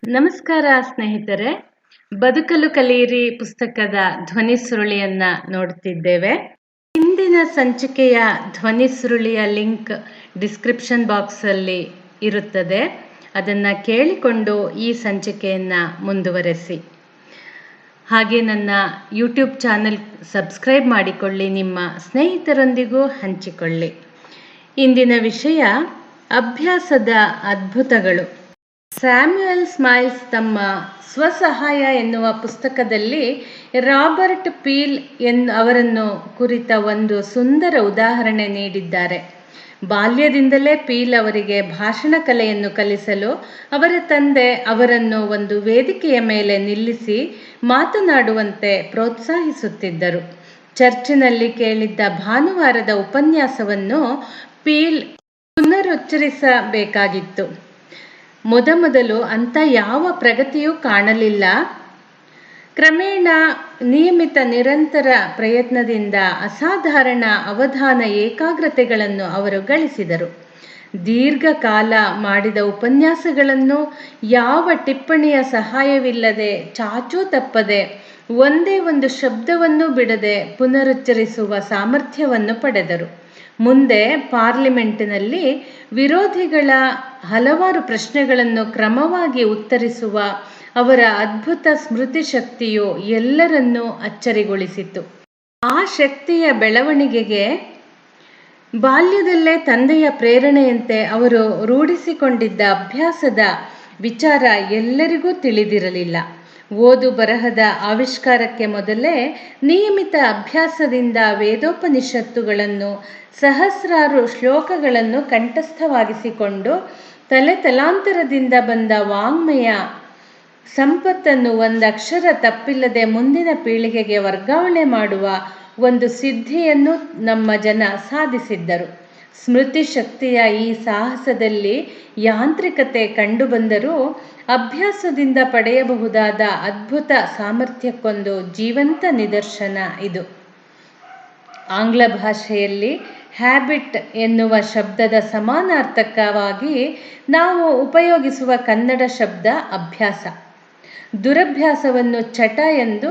ನಮಸ್ಕಾರ ಸ್ನೇಹಿತರೆ. ಬದುಕಲು ಕಲಿಯಿರಿ ಪುಸ್ತಕದ ಧ್ವನಿ ಸುರುಳಿಯನ್ನ ನೋಡುತ್ತಿದ್ದೇವೆ. ಹಿಂದಿನ ಸಂಚಿಕೆಯ ಧ್ವನಿ ಸುರುಳಿಯ ಲಿಂಕ್ ಡಿಸ್ಕ್ರಿಪ್ಷನ್ ಬಾಕ್ಸ್ ಅಲ್ಲಿ ಇರುತ್ತದೆ. ಅದನ್ನ ಕೇಳಿಕೊಂಡು ಈ ಸಂಚಿಕೆಯನ್ನ ಮುಂದುವರೆಸಿ. ಹಾಗೆ ನನ್ನ ಯೂಟ್ಯೂಬ್ ಚಾನೆಲ್ ಸಬ್ಸ್ಕ್ರೈಬ್ ಮಾಡಿಕೊಳ್ಳಿ, ನಿಮ್ಮ ಸ್ನೇಹಿತರೊಂದಿಗೂ ಹಂಚಿಕೊಳ್ಳಿ. ಇಂದಿನ ವಿಷಯ ಅಭ್ಯಾಸದ ಅದ್ಭುತಗಳು. ಸ್ಯಾಮ್ಯುಯಲ್ ಸ್ಮೈಲ್ಸ್ ತಮ್ಮ ಸ್ವಸಹಾಯ ಎನ್ನುವ ಪುಸ್ತಕದಲ್ಲಿ ರಾಬರ್ಟ್ ಪೀಲ್ ಅವರನ್ನು ಕುರಿತ ಒಂದು ಸುಂದರ ಉದಾಹರಣೆ ನೀಡಿದ್ದಾರೆ. ಬಾಲ್ಯದಿಂದಲೇ ಪೀಲ್ ಅವರಿಗೆ ಭಾಷಣ ಕಲೆಯನ್ನು ಕಲಿಸಲು ಅವರ ತಂದೆ ಅವರನ್ನು ಒಂದು ವೇದಿಕೆಯ ಮೇಲೆ ನಿಲ್ಲಿಸಿ ಮಾತನಾಡುವಂತೆ ಪ್ರೋತ್ಸಾಹಿಸುತ್ತಿದ್ದರು. ಚರ್ಚಿನಲ್ಲಿ ಕೇಳಿದ್ದ ಭಾನುವಾರದ ಉಪನ್ಯಾಸವನ್ನು ಪೀಲ್ ಪುನರುಚ್ಚರಿಸಬೇಕಾಗಿತ್ತು. ಮೊದಲು ಅಂಥ ಯಾವ ಪ್ರಗತಿಯೂ ಕಾಣಲಿಲ್ಲ. ಕ್ರಮೇಣ ನಿಯಮಿತ ನಿರಂತರ ಪ್ರಯತ್ನದಿಂದ ಅಸಾಧಾರಣ ಅವಧಾನ ಏಕಾಗ್ರತೆಗಳನ್ನು ಅವರು ಗಳಿಸಿದರು. ದೀರ್ಘಕಾಲ ಮಾಡಿದ ಉಪನ್ಯಾಸಗಳನ್ನು ಯಾವ ಟಿಪ್ಪಣಿಯ ಸಹಾಯವಿಲ್ಲದೆ, ಚಾಚೂ ತಪ್ಪದೆ, ಒಂದೇ ಒಂದು ಶಬ್ದವನ್ನು ಬಿಡದೆ ಪುನರುಚ್ಚರಿಸುವ ಸಾಮರ್ಥ್ಯವನ್ನು ಪಡೆದರು. ಮುಂದೆ ಪಾರ್ಲಿಮೆಂಟಿನಲ್ಲಿ ವಿರೋಧಿಗಳ ಹಲವಾರು ಪ್ರಶ್ನೆಗಳನ್ನು ಕ್ರಮವಾಗಿ ಉತ್ತರಿಸುವ ಅವರ ಅದ್ಭುತ ಸ್ಮೃತಿ ಶಕ್ತಿಯು ಎಲ್ಲರನ್ನೂ ಅಚ್ಚರಿಗೊಳಿಸಿತು. ಆ ಶಕ್ತಿಯ ಬೆಳವಣಿಗೆಗೆ ಬಾಲ್ಯದಲ್ಲೇ ತಂದೆಯ ಪ್ರೇರಣೆಯಂತೆ ಅವರು ರೂಢಿಸಿಕೊಂಡಿದ್ದ ಅಭ್ಯಾಸದ ವಿಚಾರ ಎಲ್ಲರಿಗೂ ತಿಳಿದಿರಲಿಲ್ಲ. ಓದು ಬರಹದ ಆವಿಷ್ಕಾರಕ್ಕೆ ಮೊದಲೇ ನಿಯಮಿತ ಅಭ್ಯಾಸದಿಂದ ವೇದೋಪನಿಷತ್ತುಗಳನ್ನು, ಸಹಸ್ರಾರು ಶ್ಲೋಕಗಳನ್ನು ಕಂಠಸ್ಥವಾಗಿಸಿಕೊಂಡು ತಲೆತಲಾಂತರದಿಂದ ಬಂದ ವಾಂಗ್ಮಯ ಸಂಪತ್ತನ್ನು ಒಂದಕ್ಷರ ತಪ್ಪಿಲ್ಲದೆ ಮುಂದಿನ ಪೀಳಿಗೆಗೆ ವರ್ಗಾವಣೆ ಮಾಡುವ ಒಂದು ಸಿದ್ಧಿಯನ್ನು ನಮ್ಮ ಜನ ಸಾಧಿಸಿದ್ದರು. ಸ್ಮೃತಿ ಶಕ್ತಿಯ ಈ ಸಾಹಸದಲ್ಲಿ ಯಾಂತ್ರಿಕತೆ ಕಂಡುಬಂದರೂ ಅಭ್ಯಾಸದಿಂದ ಪಡೆಯಬಹುದಾದ ಅದ್ಭುತ ಸಾಮರ್ಥ್ಯಕ್ಕೊಂದು ಜೀವಂತ ನಿದರ್ಶನ ಇದು. ಆಂಗ್ಲ ಭಾಷೆಯಲ್ಲಿ ಹ್ಯಾಬಿಟ್ ಎನ್ನುವ ಶಬ್ದದ ಸಮಾನಾರ್ಥಕವಾಗಿ ನಾವು ಉಪಯೋಗಿಸುವ ಕನ್ನಡ ಶಬ್ದ ಅಭ್ಯಾಸ. ದುರಭ್ಯಾಸವನ್ನು ಚಟ ಎಂದು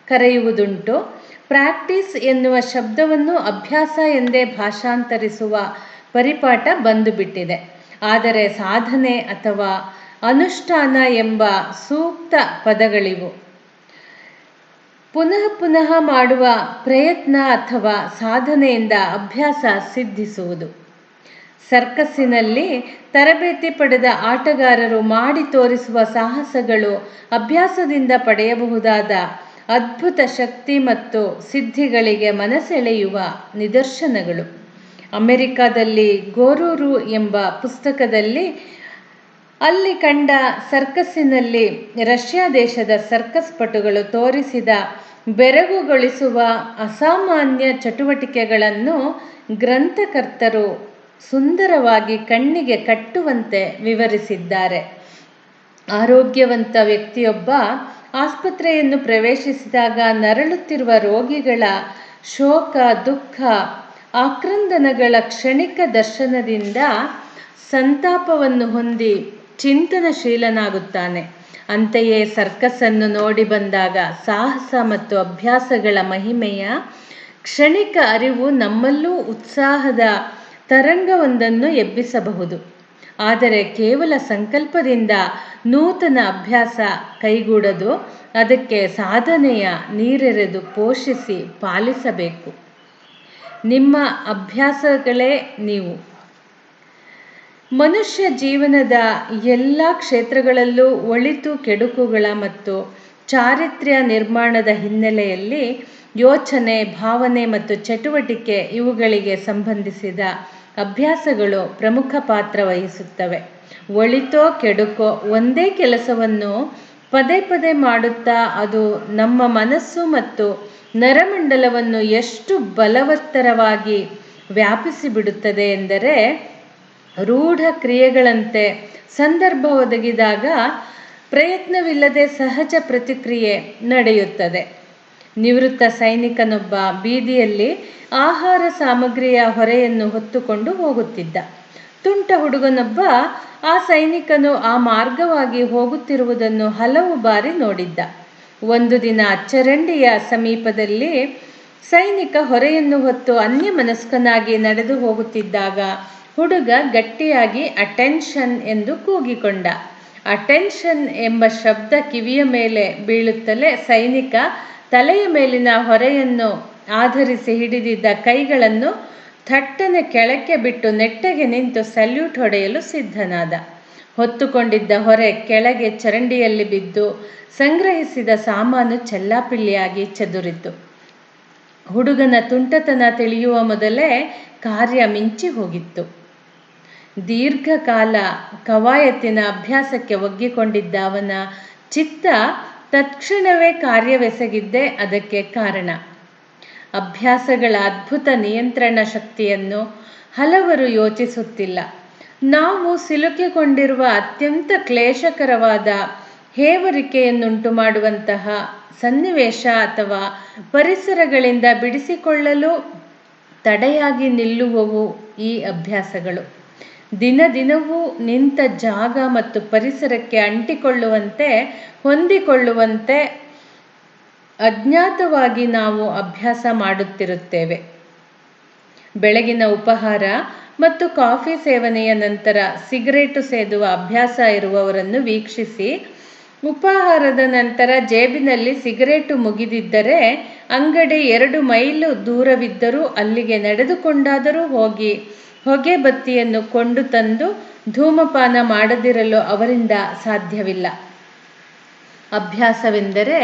ಕರೆಯುವುದುಂಟು. ಪ್ರಾಕ್ಟೀಸ್ ಎನ್ನುವ ಶಬ್ದವನ್ನು ಅಭ್ಯಾಸ ಎಂದೇ ಭಾಷಾಂತರಿಸುವ ಪರಿಪಾಠ ಬಂದುಬಿಟ್ಟಿದೆ. ಆದರೆ ಸಾಧನೆ ಅಥವಾ ಅನುಷ್ಠಾನ ಎಂಬ ಸೂಕ್ತ ಪದಗಳಿವು. ಪುನಃ ಪುನಃ ಮಾಡುವ ಪ್ರಯತ್ನ ಅಥವಾ ಸಾಧನೆಯಿಂದ ಅಭ್ಯಾಸ ಸಿದ್ಧಿಸುವುದು. ಸರ್ಕಸ್ಸಿನಲ್ಲಿ ತರಬೇತಿ ಪಡೆದ ಆಟಗಾರರು ಮಾಡಿ ತೋರಿಸುವ ಸಾಹಸಗಳು ಅಭ್ಯಾಸದಿಂದ ಪಡೆಯಬಹುದಾದ ಅದ್ಭುತ ಶಕ್ತಿ ಮತ್ತು ಸಿದ್ಧಿಗಳಿಗೆ ಮನಸೆಳೆಯುವ ನಿದರ್ಶನಗಳು. ಅಮೆರಿಕಾದಲ್ಲಿ ಗೋರೂರು ಎಂಬ ಪುಸ್ತಕದಲ್ಲಿ ಅಲ್ಲಿ ಕಂಡ ಸರ್ಕಸ್ಸಿನಲ್ಲಿ ರಷ್ಯಾ ದೇಶದ ಸರ್ಕಸ್ ಪಟುಗಳು ತೋರಿಸಿದ ಬೆರಗುಗೊಳಿಸುವ ಅಸಾಮಾನ್ಯ ಚಟುವಟಿಕೆಗಳನ್ನು ಗ್ರಂಥಕರ್ತರು ಸುಂದರವಾಗಿ ಕಣ್ಣಿಗೆ ಕಟ್ಟುವಂತೆ ವಿವರಿಸಿದ್ದಾರೆ. ಆರೋಗ್ಯವಂತ ವ್ಯಕ್ತಿಯೊಬ್ಬ ಆಸ್ಪತ್ರೆಯನ್ನು ಪ್ರವೇಶಿಸಿದಾಗ ನರಳುತ್ತಿರುವ ರೋಗಿಗಳ ಶೋಕ, ದುಃಖ, ಆಕ್ರಂದನಗಳ ಕ್ಷಣಿಕ ದರ್ಶನದಿಂದ ಸಂತಾಪವನ್ನು ಹೊಂದಿ ಚಿಂತನಶೀಲನಾಗುತ್ತಾನೆ. ಅಂತೆಯೇ ಸರ್ಕಸ್ಸನ್ನು ನೋಡಿ ಬಂದಾಗ ಸಾಹಸ ಮತ್ತು ಅಭ್ಯಾಸಗಳ ಮಹಿಮೆಯ ಕ್ಷಣಿಕ ಅರಿವು ನಮ್ಮಲ್ಲೂ ಉತ್ಸಾಹದ ತರಂಗವೊಂದನ್ನು ಎಬ್ಬಿಸಬಹುದು. ಆದರೆ ಕೇವಲ ಸಂಕಲ್ಪದಿಂದ ನೂತನ ಅಭ್ಯಾಸ ಕೈಗೂಡದು. ಅದಕ್ಕೆ ಸಾಧನೆಯ ನೀರೆರೆದು ಪೋಷಿಸಿ ಪಾಲಿಸಬೇಕು. ನಿಮ್ಮ ಅಭ್ಯಾಸಗಳೇ ನೀವು. ಮನುಷ್ಯ ಜೀವನದ ಎಲ್ಲ ಕ್ಷೇತ್ರಗಳಲ್ಲೂ ಒಳಿತು ಕೆಡುಕುಗಳ ಮತ್ತು ಚಾರಿತ್ರ್ಯ ನಿರ್ಮಾಣದ ಹಿನ್ನೆಲೆಯಲ್ಲಿ ಯೋಚನೆ, ಭಾವನೆ ಮತ್ತು ಚಟುವಟಿಕೆ ಇವುಗಳಿಗೆ ಸಂಬಂಧಿಸಿದ ಅಭ್ಯಾಸಗಳು ಪ್ರಮುಖ ಪಾತ್ರ ವಹಿಸುತ್ತವೆ. ಒಳಿತೋ ಕೆಡುಕೋ ಒಂದೇ ಕೆಲಸವನ್ನು ಪದೇ ಪದೇ ಮಾಡುತ್ತಾ ಅದು ನಮ್ಮ ಮನಸ್ಸು ಮತ್ತು ನರಮಂಡಲವನ್ನು ಎಷ್ಟು ಬಲವತ್ತರವಾಗಿ ವ್ಯಾಪಿಸಿಬಿಡುತ್ತದೆ ಎಂದರೆ, ರೂಢ ಕ್ರಿಯೆಗಳಂತೆ ಸಂದರ್ಭ ಒದಗಿದಾಗ ಪ್ರಯತ್ನವಿಲ್ಲದೆ ಸಹಜ ಪ್ರತಿಕ್ರಿಯೆ ನಡೆಯುತ್ತದೆ. ನಿವೃತ್ತ ಸೈನಿಕನೊಬ್ಬ ಬೀದಿಯಲ್ಲಿ ಆಹಾರ ಸಾಮಗ್ರಿಯ ಹೊರೆಯನ್ನು ಹೊತ್ತುಕೊಂಡು ಹೋಗುತ್ತಿದ್ದ. ತುಂಟ ಹುಡುಗನೊಬ್ಬ ಆ ಸೈನಿಕನು ಆ ಮಾರ್ಗವಾಗಿ ಹೋಗುತ್ತಿರುವುದನ್ನು ಹಲವು ಬಾರಿ ನೋಡಿದ್ದ. ಒಂದು ದಿನ ಚರಂಡಿಯ ಸಮೀಪದಲ್ಲಿ ಸೈನಿಕ ಹೊರೆಯನ್ನು ಹೊತ್ತು ಅನ್ಯಮನಸ್ಕನಾಗಿ ನಡೆದು ಹೋಗುತ್ತಿದ್ದಾಗ ಹುಡುಗ ಗಟ್ಟಿಯಾಗಿ ಅಟೆನ್ಷನ್ ಎಂದು ಕೂಗಿಕೊಂಡ. ಅಟೆನ್ಷನ್ ಎಂಬ ಶಬ್ದ ಕಿವಿಯ ಮೇಲೆ ಬೀಳುತ್ತಲೇ ಸೈನಿಕ ತಲೆಯ ಮೇಲಿನ ಹೊರೆಯನ್ನು ಆಧರಿಸಿ ಹಿಡಿದಿದ್ದ ಕೈಗಳನ್ನು ಥಟ್ಟನೆ ಕೆಳಕ್ಕೆ ಬಿಟ್ಟು ನೆಟ್ಟಗೆ ನಿಂತು ಸಲ್ಯೂಟ್ ಹೊಡೆಯಲು ಸಿದ್ಧನಾದ. ಹೊತ್ತುಕೊಂಡಿದ್ದ ಹೊರೆ ಕೆಳಗೆ ಚರಂಡಿಯಲ್ಲಿ ಬಿದ್ದು ಸಂಗ್ರಹಿಸಿದ ಸಾಮಾನು ಚೆಲ್ಲಾಪಿಲ್ಲಿಯಾಗಿ ಚದುರಿತು. ಹುಡುಗನ ತುಂಟತನ ತಿಳಿಯುವ ಮೊದಲೇ ಕಾರ್ಯ ಮಿಂಚಿ ಹೋಗಿತ್ತು. ದೀರ್ಘಕಾಲ ಕವಾಯತಿನ ಅಭ್ಯಾಸಕ್ಕೆ ಒಗ್ಗಿಕೊಂಡಿದ್ದ ಅವನ ಚಿತ್ತ ತತ್ಕ್ಷಣವೇ ಕಾರ್ಯವೆಸಗಿದ್ದೇ ಅದಕ್ಕೆ ಕಾರಣ. ಅಭ್ಯಾಸಗಳ ಅದ್ಭುತ ನಿಯಂತ್ರಣ ಶಕ್ತಿಯನ್ನು ಹಲವರು ಯೋಚಿಸುತ್ತಿಲ್ಲ. ನಾವು ಸಿಲುಕಿಕೊಂಡಿರುವ ಅತ್ಯಂತ ಕ್ಲೇಶಕರವಾದ ಹೇವರಿಕೆಯನ್ನುಂಟು ಮಾಡುವಂತಹ ಸನ್ನಿವೇಶ ಅಥವಾ ಪರಿಸರಗಳಿಂದ ಬಿಡಿಸಿಕೊಳ್ಳಲು ತಡೆಯಾಗಿ ನಿಲ್ಲುವವು ಈ ಅಭ್ಯಾಸಗಳು. ದಿನ ದಿನವೂ ನಿಂತ ಜಾಗ ಮತ್ತು ಪರಿಸರಕ್ಕೆ ಅಂಟಿಕೊಳ್ಳುವಂತೆ ಹೊಂದಿಕೊಳ್ಳುವಂತೆ ಅಜ್ಞಾತವಾಗಿ ನಾವು ಅಭ್ಯಾಸ ಮಾಡುತ್ತಿರುತ್ತೇವೆ. ಬೆಳಗಿನ ಉಪಹಾರ ಮತ್ತು ಕಾಫಿ ಸೇವನೆಯ ನಂತರ ಸಿಗರೇಟು ಸೇದುವ ಅಭ್ಯಾಸ ಇರುವವರನ್ನು ವೀಕ್ಷಿಸಿ. ಉಪಹಾರದ ನಂತರ ಜೇಬಿನಲ್ಲಿ ಸಿಗರೇಟು ಮುಗಿದಿದ್ದರೆ ಅಂಗಡಿ 2 ಮೈಲು ದೂರವಿದ್ದರೂ ಅಲ್ಲಿಗೆ ನಡೆದುಕೊಂಡಾದರೂ ಹೋಗಿ ಹೊಗೆ ಬತ್ತಿಯನ್ನು ಕೊಂಡು ತಂದು ಧೂಮಪಾನ ಮಾಡದಿರಲು ಅವರಿಂದ ಸಾಧ್ಯವಿಲ್ಲ. ಅಭ್ಯಾಸವೆಂದರೆ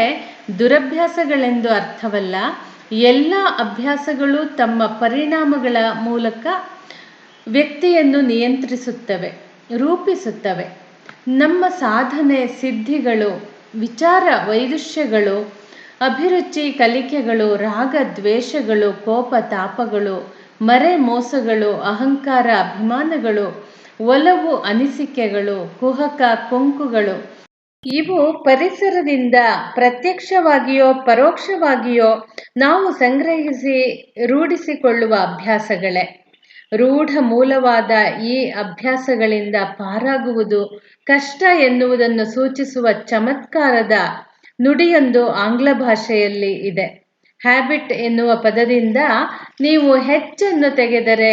ದುರಭ್ಯಾಸಗಳೆಂದು ಅರ್ಥವಲ್ಲ. ಎಲ್ಲ ಅಭ್ಯಾಸಗಳು ತಮ್ಮ ಪರಿಣಾಮಗಳ ಮೂಲಕ ವ್ಯಕ್ತಿಯನ್ನು ನಿಯಂತ್ರಿಸುತ್ತವೆ, ರೂಪಿಸುತ್ತವೆ. ನಮ್ಮ ಸಾಧನೆ, ಸಿದ್ಧಿಗಳು, ವಿಚಾರ ವೈದುಷ್ಯಗಳು, ಅಭಿರುಚಿ ಕಲಿಕೆಗಳು, ರಾಗ ದ್ವೇಷಗಳು, ಕೋಪ ತಾಪಗಳು, ಮರೆ ಮೋಸಗಳು, ಅಹಂಕಾರ ಅಭಿಮಾನಗಳು, ಒಲವು ಅನಿಸಿಕೆಗಳು, ಕುಹಕ ಕೊಂಕುಗಳು ಇವು ಪರಿಸರದಿಂದ ಪ್ರತ್ಯಕ್ಷವಾಗಿಯೋ ಪರೋಕ್ಷವಾಗಿಯೋ ನಾವು ಸಂಗ್ರಹಿಸಿ ರೂಢಿಸಿಕೊಳ್ಳುವ ಅಭ್ಯಾಸಗಳೇ. ರೂಢ ಮೂಲವಾದ ಈ ಅಭ್ಯಾಸಗಳಿಂದ ಪಾರಾಗುವುದು ಕಷ್ಟ ಎನ್ನುವುದನ್ನು ಸೂಚಿಸುವ ಚಮತ್ಕಾರದ ನುಡಿಯೊಂದು ಆಂಗ್ಲ ಭಾಷೆಯಲ್ಲಿ ಇದೆ. ಹ್ಯಾಬಿಟ್ ಎನ್ನುವ ಪದದಿಂದ ನೀವು ಹೆಚ್ಚನ್ನು ತೆಗೆದರೆ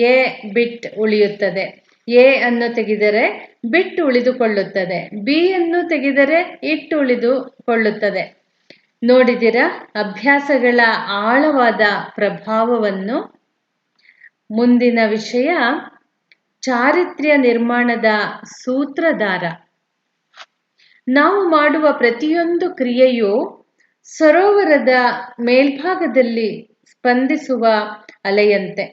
ಎ ಬಿಟ್ ಉಳಿಯುತ್ತದೆ, ಎ ಅನ್ನು ತೆಗೆದರೆ ಬಿಟ್ ಉಳಿದುಕೊಳ್ಳುತ್ತದೆ, ಬಿ ಅನ್ನು ತೆಗೆದರೆ ಇಟ್ ಉಳಿದುಕೊಳ್ಳುತ್ತದೆ. ನೋಡಿದಿರಾ ಅಭ್ಯಾಸಗಳ ಆಳವಾದ ಪ್ರಭಾವವನ್ನು. ಮುಂದಿನ ವಿಷಯ ಚಾರಿತ್ರ್ಯ ನಿರ್ಮಾಣದ ಸೂತ್ರಧಾರ. ನಾವು ಮಾಡುವ ಪ್ರತಿಯೊಂದು ಕ್ರಿಯೆಯೂ ಸರೋವರದ ಮೇಲ್ಭಾಗದಲ್ಲಿ ಸ್ಪಂದಿಸುವ ಅಲೆಯಂತೆ.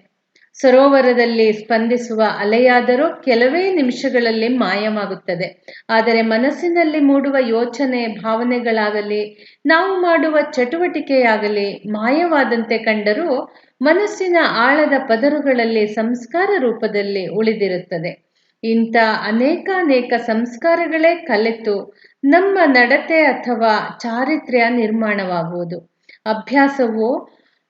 ಸರೋವರದಲ್ಲಿ ಸ್ಪಂದಿಸುವ ಅಲೆಯಾದರೂ ಕೆಲವೇ ನಿಮಿಷಗಳಲ್ಲಿ ಮಾಯವಾಗುತ್ತದೆ. ಆದರೆ ಮನಸ್ಸಿನಲ್ಲಿ ಮೂಡುವ ಯೋಚನೆ, ಭಾವನೆಗಳಾಗಲಿ ನಾವು ಮಾಡುವ ಚಟುವಟಿಕೆಯಾಗಲಿ ಮಾಯವಾದಂತೆ ಕಂಡರೂ ಮನಸ್ಸಿನ ಆಳದ ಪದರುಗಳಲ್ಲಿ ಸಂಸ್ಕಾರ ರೂಪದಲ್ಲಿ ಉಳಿದಿರುತ್ತದೆ. ಇಂಥ ಅನೇಕಾನೇಕ ಸಂಸ್ಕಾರಗಳೇ ಕಲೆತು ನಮ್ಮ ನಡತೆ ಅಥವಾ ಚಾರಿತ್ರ್ಯ ನಿರ್ಮಾಣವಾಗುವುದು. ಅಭ್ಯಾಸವು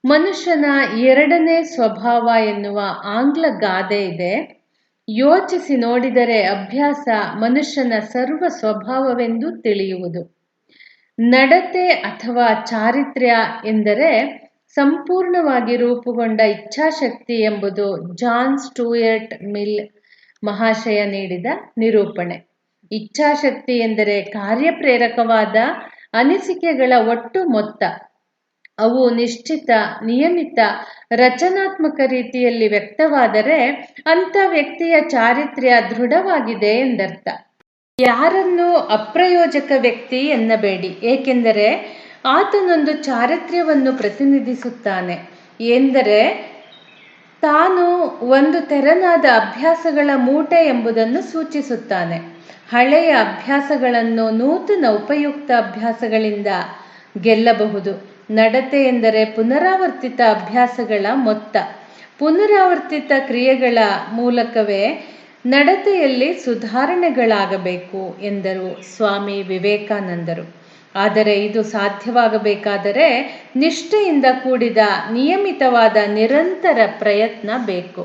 ಮನುಷ್ಯನ 2ನೇ ಸ್ವಭಾವ ಎನ್ನುವ ಆಂಗ್ಲ ಗಾದೆ ಇದೆ. ಯೋಚಿಸಿ ನೋಡಿದರೆ ಅಭ್ಯಾಸ ಮನುಷ್ಯನ ಸರ್ವ ಸ್ವಭಾವವೆಂದು ತಿಳಿಯುವುದು. ನಡತೆ ಅಥವಾ ಚಾರಿತ್ರ್ಯ ಎಂದರೆ ಸಂಪೂರ್ಣವಾಗಿ ರೂಪುಗೊಂಡ ಇಚ್ಛಾಶಕ್ತಿ ಎಂಬುದು ಜಾನ್ ಸ್ಟೂಯರ್ಟ್ ಮಿಲ್ ಮಹಾಶಯ ನೀಡಿದ ನಿರೂಪಣೆ. ಇಚ್ಛಾಶಕ್ತಿ ಎಂದರೆ ಕಾರ್ಯಪ್ರೇರಕವಾದ ಅನಿಸಿಕೆಗಳ ಒಟ್ಟು ಮೊತ್ತ. ಅವು ನಿಶ್ಚಿತ, ನಿಯಮಿತ, ರಚನಾತ್ಮಕ ರೀತಿಯಲ್ಲಿ ವ್ಯಕ್ತವಾದರೆ ಅಂಥ ವ್ಯಕ್ತಿಯ ಚಾರಿತ್ರ್ಯ ದೃಢವಾಗಿದೆ ಎಂದರ್ಥ. ಯಾರನ್ನೂ ಅಪ್ರಯೋಜಕ ವ್ಯಕ್ತಿ ಎನ್ನಬೇಡಿ, ಏಕೆಂದರೆ ಆತನೊಂದು ಚಾರಿತ್ರ್ಯವನ್ನು ಪ್ರತಿನಿಧಿಸುತ್ತಾನೆ. ಎಂದರೆ ತಾನು ಒಂದು ತೆರನಾದ ಅಭ್ಯಾಸಗಳ ಮೂಟೆ ಎಂಬುದನ್ನು ಸೂಚಿಸುತ್ತಾನೆ. ಹಳೆಯ ಅಭ್ಯಾಸಗಳನ್ನು ನೂತನ ಉಪಯುಕ್ತ ಅಭ್ಯಾಸಗಳಿಂದ ಗೆಲ್ಲಬಹುದು. ನಡತೆ ಎಂದರೆ ಪುನರಾವರ್ತಿತ ಅಭ್ಯಾಸಗಳ ಮೊತ್ತ. ಪುನರಾವರ್ತಿತ ಕ್ರಿಯೆಗಳ ಮೂಲಕವೇ ನಡತೆಯಲ್ಲಿ ಸುಧಾರಣೆಗಳಾಗಬೇಕು ಎಂದರು ಸ್ವಾಮಿ ವಿವೇಕಾನಂದರು. ಆದರೆ ಇದು ಸಾಧ್ಯವಾಗಬೇಕಾದರೆ ನಿಷ್ಠೆಯಿಂದ ಕೂಡಿದ ನಿಯಮಿತವಾದ ನಿರಂತರ ಪ್ರಯತ್ನ ಬೇಕು.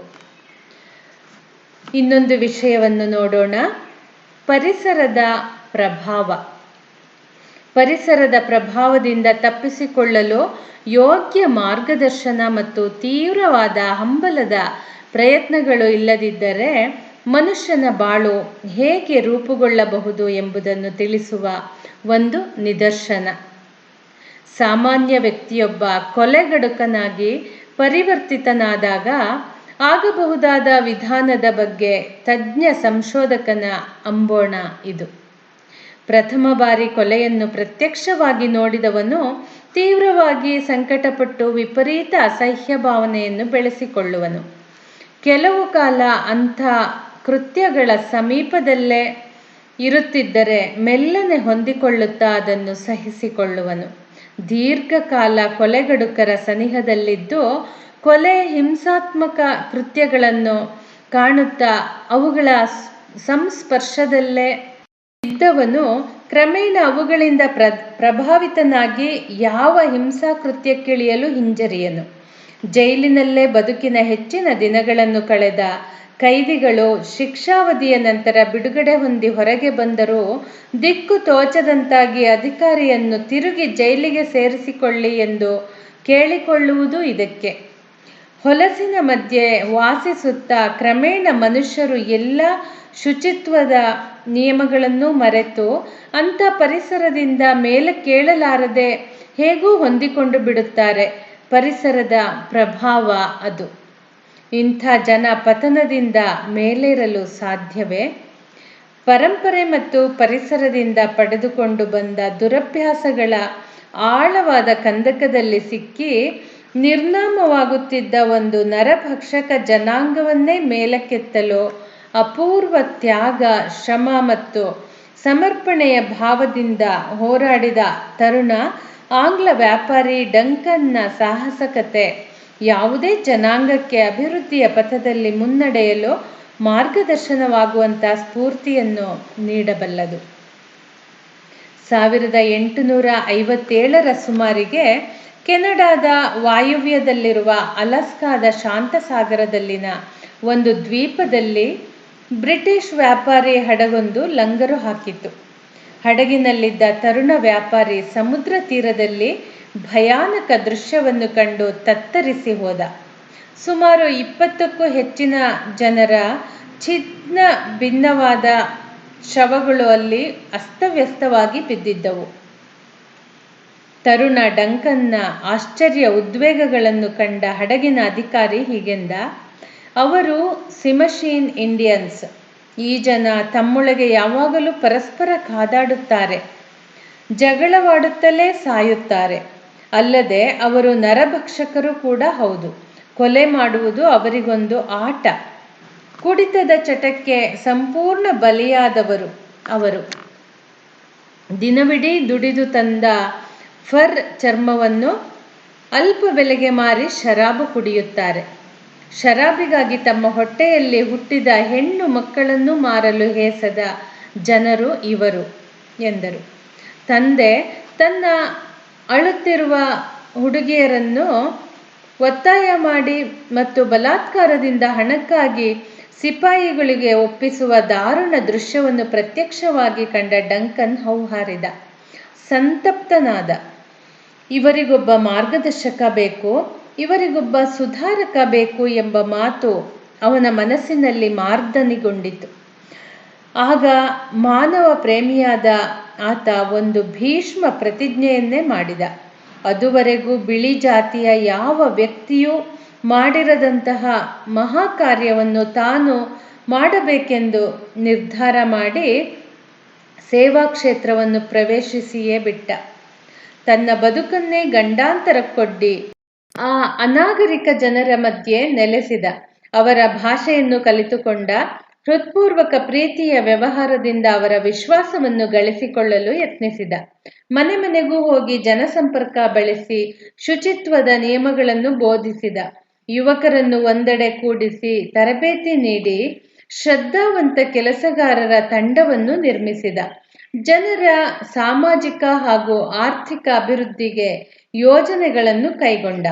ಇನ್ನೊಂದು ವಿಷಯವನ್ನು ನೋಡೋಣ. ಪರಿಸರದ ಪ್ರಭಾವ. ಪರಿಸರದ ಪ್ರಭಾವದಿಂದ ತಪ್ಪಿಸಿಕೊಳ್ಳಲು ಯೋಗ್ಯ ಮಾರ್ಗದರ್ಶನ ಮತ್ತು ತೀವ್ರವಾದ ಹಂಬಲದ ಪ್ರಯತ್ನಗಳು ಇಲ್ಲದಿದ್ದರೆ ಮನುಷ್ಯನ ಬಾಳು ಹೇಗೆ ರೂಪುಗೊಳ್ಳಬಹುದು ಎಂಬುದನ್ನು ತಿಳಿಸುವ ಒಂದು ನಿದರ್ಶನ. ಸಾಮಾನ್ಯ ವ್ಯಕ್ತಿಯೊಬ್ಬ ಕೊಲೆಗಡುಕನಾಗಿ ಪರಿವರ್ತಿತನಾದಾಗ ಆಗಬಹುದಾದ ವಿಧಾನದ ಬಗ್ಗೆ ತಜ್ಞ ಸಂಶೋಧಕನ ಅಂಬೋಣ ಇದು. ಪ್ರಥಮ ಬಾರಿ ಕೊಲೆಯನ್ನು ಪ್ರತ್ಯಕ್ಷವಾಗಿ ನೋಡಿದವನು ತೀವ್ರವಾಗಿ ಸಂಕಟಪಟ್ಟು ವಿಪರೀತ ಅಸಹ್ಯ ಭಾವನೆಯನ್ನು ಬೆಳೆಸಿಕೊಳ್ಳುವನು. ಕೆಲವು ಕಾಲ ಅಂಥ ಕೃತ್ಯಗಳ ಸಮೀಪದಲ್ಲೇ ಇರುತ್ತಿದ್ದರೆ ಮೆಲ್ಲನೆ ಹೊಂದಿಕೊಳ್ಳುತ್ತಾ ಅದನ್ನು ಸಹಿಸಿಕೊಳ್ಳುವನು. ದೀರ್ಘಕಾಲ ಕೊಲೆಗಡುಕರ ಸನಿಹದಲ್ಲಿದ್ದು ಕೊಲೆ ಹಿಂಸಾತ್ಮಕ ಕೃತ್ಯಗಳನ್ನು ಕಾಣುತ್ತಾ ಅವುಗಳ ಸಂಸ್ಪರ್ಶದಲ್ಲೇ ಇದ್ದವನು ಕ್ರಮೇಣ ಅವುಗಳಿಂದ ಪ್ರಭಾವಿತನಾಗಿ ಯಾವ ಹಿಂಸಾಕೃತ್ಯಕ್ಕಿಳಿಯಲು ಹಿಂಜರಿಯನು. ಜೈಲಿನಲ್ಲೇ ಬದುಕಿನ ಹೆಚ್ಚಿನ ದಿನಗಳನ್ನು ಕಳೆದ ಕೈದಿಗಳು ಶಿಕ್ಷಾವಧಿಯ ನಂತರ ಬಿಡುಗಡೆ ಹೊಂದಿ ಹೊರಗೆ ಬಂದರೂ ದಿಕ್ಕು ತೋಚದಂತಾಗಿ ಅಧಿಕಾರಿಯನ್ನು ತಿರುಗಿ ಜೈಲಿಗೆ ಸೇರಿಸಿಕೊಳ್ಳಿ ಎಂದು ಕೇಳಿಕೊಳ್ಳುವುದು ಇದಕ್ಕೆ. ಹೊಲಸಿನ ಮಧ್ಯೆ ವಾಸಿಸುತ್ತಾ ಕ್ರಮೇಣ ಮನುಷ್ಯರು ಎಲ್ಲ ಶುಚಿತ್ವದ ನಿಯಮಗಳನ್ನು ಮರೆತು ಅಂಥ ಪರಿಸರದಿಂದ ಮೇಲೆ ಕೇಳಲಾರದೆ ಹೇಗೂ ಹೊಂದಿಕೊಂಡು ಬಿಡುತ್ತಾರೆ. ಪರಿಸರದ ಪ್ರಭಾವ ಅದು. ಇಂಥ ಜನ ಪತನದಿಂದ ಮೇಲೇರಲು ಸಾಧ್ಯವೇ? ಪರಂಪರೆ ಮತ್ತು ಪರಿಸರದಿಂದ ಪಡೆದುಕೊಂಡು ಬಂದ ದುರಭ್ಯಾಸಗಳ ಆಳವಾದ ಕಂದಕದಲ್ಲಿ ಸಿಕ್ಕಿ ನಿರ್ನಾಮವಾಗುತ್ತಿದ್ದ ಒಂದು ನರಭಕ್ಷಕ ಜನಾಂಗವನ್ನೇ ಮೇಲಕ್ಕೆತ್ತಲು ಅಪೂರ್ವ ತ್ಯಾಗ, ಶ್ರಮ ಮತ್ತು ಸಮರ್ಪಣೆಯ ಭಾವದಿಂದ ಹೋರಾಡಿದ ತರುಣ ಆಂಗ್ಲ ವ್ಯಾಪಾರಿ ಡಂಕನ್ನ ಸಾಹಸಕತೆ ಯಾವುದೇ ಜನಾಂಗಕ್ಕೆ ಅಭಿವೃದ್ಧಿಯ ಪಥದಲ್ಲಿ ಮುನ್ನಡೆಯಲು ಮಾರ್ಗದರ್ಶನವಾಗುವಂಥ ಸ್ಫೂರ್ತಿಯನ್ನು ನೀಡಬಲ್ಲದು. 1857ರ ಸುಮಾರಿಗೆ ಕೆನಡಾದ ವಾಯುವ್ಯದಲ್ಲಿರುವ ಅಲಾಸ್ಕಾದ ಶಾಂತಸಾಗರದಲ್ಲಿನ ಒಂದು ದ್ವೀಪದಲ್ಲಿ ಬ್ರಿಟಿಷ್ ವ್ಯಾಪಾರಿ ಹಡಗೊಂದು ಲಂಗರು ಹಾಕಿತು. ಹಡಗಿನಲ್ಲಿದ್ದ ತರುಣ ವ್ಯಾಪಾರಿ ಸಮುದ್ರ ತೀರದಲ್ಲಿ ಭಯಾನಕ ದೃಶ್ಯವನ್ನು ಕಂಡು ತತ್ತರಿಸಿ ಹೋದ. ಸುಮಾರು 20ಕ್ಕೂ ಹೆಚ್ಚಿನ ಜನರ ಛಿನ್ನ ಭಿನ್ನವಾದ ಶವಗಳು ಅಲ್ಲಿ ಅಸ್ತವ್ಯಸ್ತವಾಗಿ ಬಿದ್ದಿದ್ದವು. ತರುಣ ಡಂಕನ್ನ ಆಶ್ಚರ್ಯ ಉದ್ವೇಗಗಳನ್ನು ಕಂಡ ಹಡಗಿನ ಅಧಿಕಾರಿ ಹೀಗೆಂದ: ಅವರು ಸಿಮಶೀನ್ ಇಂಡಿಯನ್ಸ್. ಈ ಜನ ತಮ್ಮೊಳಗೆ ಯಾವಾಗಲೂ ಪರಸ್ಪರ ಕಾದಾಡುತ್ತಾರೆ, ಜಗಳವಾಡುತ್ತಲೇ ಸಾಯುತ್ತಾರೆ. ಅಲ್ಲದೆ ಅವರು ನರಭಕ್ಷಕರು ಕೂಡ ಹೌದು. ಕೊಲೆ ಮಾಡುವುದು ಅವರಿಗೊಂದು ಆಟ. ಕುಡಿತದ ಚಟಕ್ಕೆ ಸಂಪೂರ್ಣ ಬಲಿಯಾದವರು ಅವರು. ದಿನವಿಡೀ ದುಡಿದು ತಂದ ಫರ್ ಚರ್ಮವನ್ನು ಅಲ್ಪ ಬೆಲೆಗೆ ಮಾರಿ ಶರಾಬು ಕುಡಿಯುತ್ತಾರೆ. ಶರಾಬಿಗಾಗಿ ತಮ್ಮ ಹೊಟ್ಟೆಯಲ್ಲಿ ಹುಟ್ಟಿದ ಹೆಣ್ಣು ಮಕ್ಕಳನ್ನು ಮಾರಲು ಹೇಸದ ಜನರು ಇವರು ಎಂದರು. ತಂದೆ ತನ್ನ ಅಳುತ್ತಿರುವ ಹುಡುಗಿಯರನ್ನು ಒತ್ತಾಯ ಮಾಡಿ ಮತ್ತು ಬಲಾತ್ಕಾರದಿಂದ ಹಣಕ್ಕಾಗಿ ಸಿಪಾಯಿಗಳಿಗೆ ಒಪ್ಪಿಸುವ ದಾರುಣ ದೃಶ್ಯವನ್ನು ಪ್ರತ್ಯಕ್ಷವಾಗಿ ಕಂಡ ಡಂಕನ್ ಹೌಹಾರಿದ, ಸಂತಪ್ತನಾದ. ಇವರಿಗೊಬ್ಬ ಮಾರ್ಗದರ್ಶಕ ಬೇಕು, ಇವರಿಗೊಬ್ಬ ಸುಧಾರಕ ಬೇಕು ಎಂಬ ಮಾತು ಅವನ ಮನಸ್ಸಿನಲ್ಲಿ ಮಾರ್ದನಿಗೊಂಡಿತು. ಆಗ ಮಾನವ ಪ್ರೇಮಿಯಾದ ಆತ ಒಂದು ಭೀಷ್ಮ ಪ್ರತಿಜ್ಞೆಯನ್ನೇ ಮಾಡಿದ. ಅದುವರೆಗೂ ಬಿಳಿ ಜಾತಿಯ ಯಾವ ವ್ಯಕ್ತಿಯೂ ಮಾಡಿರದಂತಹ ಮಹಾಕಾರ್ಯವನ್ನು ತಾನು ಮಾಡಬೇಕೆಂದು ನಿರ್ಧಾರ ಮಾಡಿ ಸೇವಾ ಕ್ಷೇತ್ರವನ್ನು ಪ್ರವೇಶಿಸಿಯೇ ಬಿಟ್ಟ. ತನ್ನ ಬದುಕನ್ನೇ ಗಂಡಾಂತರಕ್ಕೊಡ್ಡಿ ಆ ಅನಾಗರಿಕ ಜನರ ಮಧ್ಯೆ ನೆಲೆಸಿದ. ಅವರ ಭಾಷೆಯನ್ನು ಕಲಿತುಕೊಂಡ. ಹೃತ್ಪೂರ್ವಕ ಪ್ರೀತಿಯ ವ್ಯವಹಾರದಿಂದ ಅವರ ವಿಶ್ವಾಸವನ್ನು ಗಳಿಸಿಕೊಳ್ಳಲು ಯತ್ನಿಸಿದ. ಮನೆ ಮನೆಗೂ ಹೋಗಿ ಜನಸಂಪರ್ಕ ಬೆಳೆಸಿ ಶುಚಿತ್ವದ ನಿಯಮಗಳನ್ನು ಬೋಧಿಸಿದ. ಯುವಕರನ್ನು ಒಂದೆಡೆ ಕೂಡಿಸಿ ತರಬೇತಿ ನೀಡಿ ಶ್ರದ್ಧಾವಂತ ಕೆಲಸಗಾರರ ತಂಡವನ್ನು ನಿರ್ಮಿಸಿದ. ಜನರ ಸಾಮಾಜಿಕ ಹಾಗೂ ಆರ್ಥಿಕ ಅಭಿವೃದ್ಧಿಗೆ ಯೋಜನೆಗಳನ್ನು ಕೈಗೊಂಡ.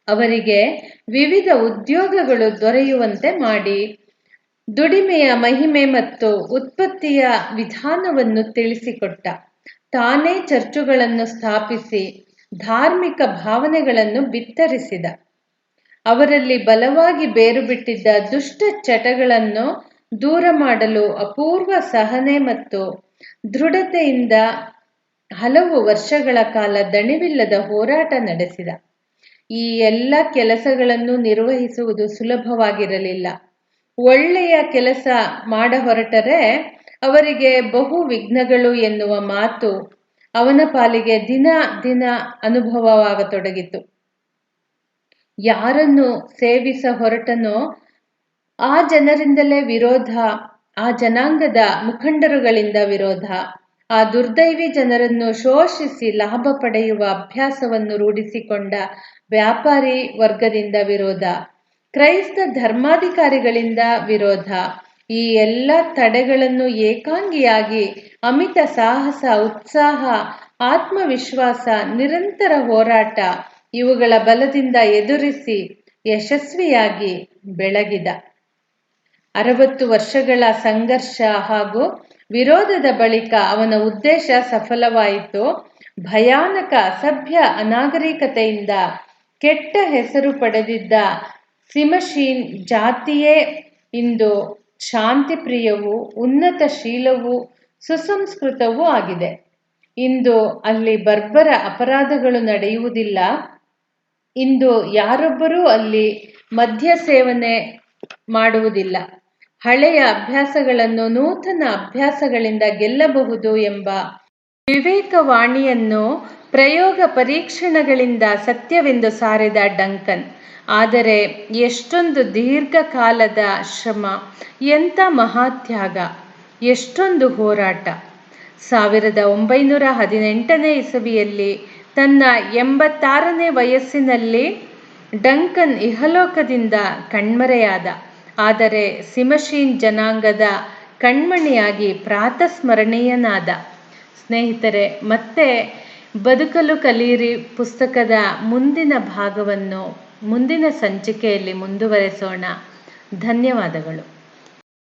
ಅವರಿಗೆ ವಿವಿಧ ಉದ್ಯೋಗಗಳು ದೊರೆಯುವಂತೆ ಮಾಡಿ ದುಡಿಮೆಯ ಮಹಿಮೆ ಮತ್ತು ಉತ್ಪತ್ತಿಯ ವಿಧಾನವನ್ನು ತಿಳಿಸಿಕೊಟ್ಟ. ತಾನೇ ಚರ್ಚುಗಳನ್ನು ಸ್ಥಾಪಿಸಿ ಧಾರ್ಮಿಕ ಭಾವನೆಗಳನ್ನು ಬಿತ್ತರಿಸಿದ. ಅವರಲ್ಲಿ ಬಲವಾಗಿ ಬೇರು ಬಿಟ್ಟಿದ್ದ ದುಷ್ಟ ಚಟಗಳನ್ನು ದೂರ ಮಾಡಲು ಅಪೂರ್ವ ಸಹನೆ ಮತ್ತು ದೃಢತೆಯಿಂದ ಹಲವು ವರ್ಷಗಳ ಕಾಲ ದಣಿವಿಲ್ಲದ ಹೋರಾಟ ನಡೆಸಿದ. ಈ ಎಲ್ಲ ಕೆಲಸಗಳನ್ನು ನಿರ್ವಹಿಸುವುದು ಸುಲಭವಾಗಿರಲಿಲ್ಲ. ಒಳ್ಳೆಯ ಕೆಲಸ ಮಾಡ ಹೊರಟರೆ ಅವರಿಗೆ ಬಹು ವಿಘ್ನಗಳು ಎನ್ನುವ ಮಾತು ಅವನ ಪಾಲಿಗೆ ದಿನ ದಿನ ಅನುಭವವಾಗತೊಡಗಿತು. ಯಾರನ್ನು ಸೇವಿಸ ಹೊರಟನೋ ಆ ಜನರಿಂದಲೇ ವಿರೋಧ, ಆ ಜನಾಂಗದ ಮುಖಂಡರುಗಳಿಂದ ವಿರೋಧ, ಆ ದುರ್ದೈವಿ ಜನರನ್ನು ಶೋಷಿಸಿ ಲಾಭ ಪಡೆಯುವ ಅಭ್ಯಾಸವನ್ನು ರೂಢಿಸಿಕೊಂಡ ವ್ಯಾಪಾರಿ ವರ್ಗದಿಂದ ವಿರೋಧ, ಕ್ರೈಸ್ತ ಧರ್ಮಾಧಿಕಾರಿಗಳಿಂದ ವಿರೋಧ. ಈ ಎಲ್ಲ ತಡೆಗಳನ್ನು ಏಕಾಂಗಿಯಾಗಿ ಅಮಿತ ಸಾಹಸ, ಉತ್ಸಾಹ, ಆತ್ಮವಿಶ್ವಾಸ, ನಿರಂತರ ಹೋರಾಟ ಇವುಗಳ ಬಲದಿಂದ ಎದುರಿಸಿ ಯಶಸ್ವಿಯಾಗಿ ಬೆಳಗಿದ. 60 ವರ್ಷಗಳ ಸಂಘರ್ಷ ಹಾಗೂ ವಿರೋಧದ ಬಳಿಕ ಅವನ ಉದ್ದೇಶ ಸಫಲವಾಯಿತು. ಭಯಾನಕ ಅಸಭ್ಯ ಅನಾಗರಿಕತೆಯಿಂದ ಕೆಟ್ಟ ಹೆಸರು ಪಡೆದಿದ್ದ ಸಿಮಶೀನ್ ಜಾತಿಯೇ ಇಂದು ಶಾಂತಿಪ್ರಿಯವೂ ಉನ್ನತಶೀಲವೂ ಸುಸಂಸ್ಕೃತವೂ ಆಗಿದೆ. ಇಂದು ಅಲ್ಲಿ ಬರ್ಬರ ಅಪರಾಧಗಳು ನಡೆಯುವುದಿಲ್ಲ. ಇಂದು ಯಾರೊಬ್ಬರೂ ಅಲ್ಲಿ ಮದ್ಯ ಸೇವನೆ ಮಾಡುವುದಿಲ್ಲ. ಹಳೆಯ ಅಭ್ಯಾಸಗಳನ್ನು ನೂತನ ಅಭ್ಯಾಸಗಳಿಂದ ಗೆಲ್ಲಬಹುದು ಎಂಬ ವಿವೇಕವಾಣಿಯನ್ನು ಪ್ರಯೋಗ ಪರೀಕ್ಷಣಗಳಿಂದ ಸತ್ಯವೆಂದು ಸಾರಿದ ಡಂಕನ್. ಆದರೆ ಎಷ್ಟೊಂದು ದೀರ್ಘಕಾಲದ ಶ್ರಮ, ಎಂಥ ಮಹಾತ್ಯಾಗ, ಎಷ್ಟೊಂದು ಹೋರಾಟ! 1918ನೇ ಇಸವಿಯಲ್ಲಿ ತನ್ನ 86ನೇ ವಯಸ್ಸಿನಲ್ಲಿ ಡಂಕನ್ ಇಹಲೋಕದಿಂದ ಕಣ್ಮರೆಯಾದ. ಆದರೆ ಸಿಮಶೀನ್ ಜನಾಂಗದ ಕಣ್ಮಣಿಯಾಗಿ ಪ್ರಾತಸ್ಮರಣೀಯನಾದ. ಸ್ನೇಹಿತರೆ, ಮತ್ತೆ ಬದುಕಲು ಕಲಿಯಿರಿ ಪುಸ್ತಕದ ಮುಂದಿನ ಭಾಗವನ್ನು ಮುಂದಿನ ಸಂಚಿಕೆಯಲ್ಲಿ ಮುಂದುವರೆಸೋಣ. ಧನ್ಯವಾದಗಳು.